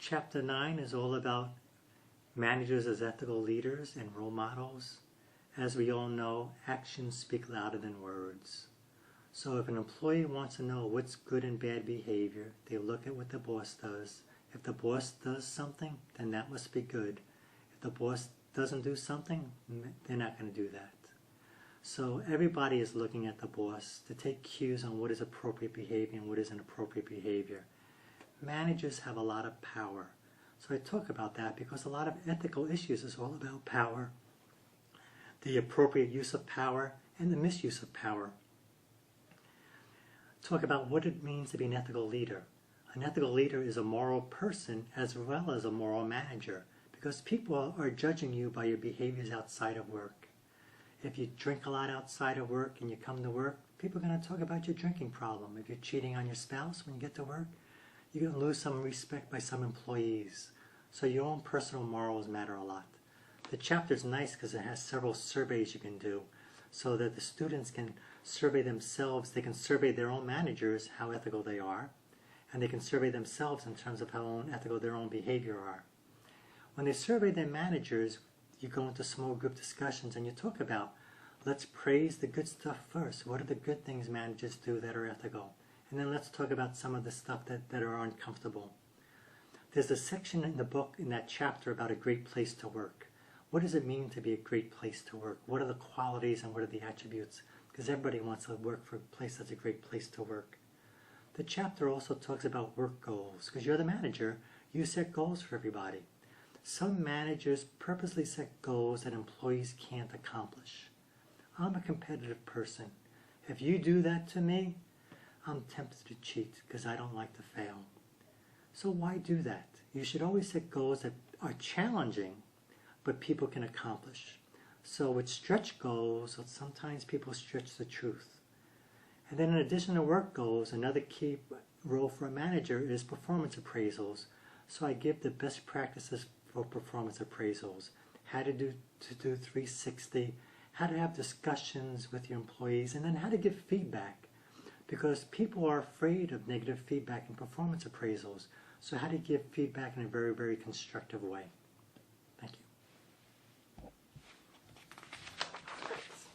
Chapter 9 is all about managers as ethical leaders and role models. As we all know, actions speak louder than words. So if an employee wants to know what's good and bad behavior, they look at what the boss does. If the boss does something, then that must be good. If the boss doesn't do something, they're not going to do that. So everybody is looking at the boss to take cues on what is appropriate behavior and what is inappropriate behavior. Managers have a lot of power. So I talk about that because a lot of ethical issues is all about power, the appropriate use of power and the misuse of power. Talk about what it means to be an ethical leader. An ethical leader is a moral person as well as a moral manager, because people are judging you by your behaviors outside of work. If you drink a lot outside of work and you come to work, people are going to talk about your drinking problem. If you're cheating on your spouse when you get to work, you're going to lose some respect by some employees. So your own personal morals matter a lot. The chapter is nice because it has several surveys you can do so that the students can survey themselves. They can survey their own managers, how ethical they are, and they can survey themselves in terms of how ethical their own behavior are. When they survey their managers, you go into small group discussions and you talk about, let's praise the good stuff first. What are the good things managers do that are ethical? And then let's talk about some of the stuff that are uncomfortable. There's a section in the book, in that chapter, about a great place to work. What does it mean to be a great place to work? What are the qualities and what are the attributes? Because everybody wants to work for a place that's a great place to work. The chapter also talks about work goals. Because you're the manager, you set goals for everybody. Some managers purposely set goals that employees can't accomplish. I'm a competitive person. If you do that to me, I'm tempted to cheat because I don't like to fail. So why do that? You should always set goals that are challenging, but people can accomplish. So with stretch goals, sometimes people stretch the truth. And then in addition to work goals, another key role for a manager is performance appraisals. So I give the best practices for performance appraisals, how to do 360, how to have discussions with your employees, and then how to give feedback. Because people are afraid of negative feedback in performance appraisals. So how to give feedback in a very, very constructive way.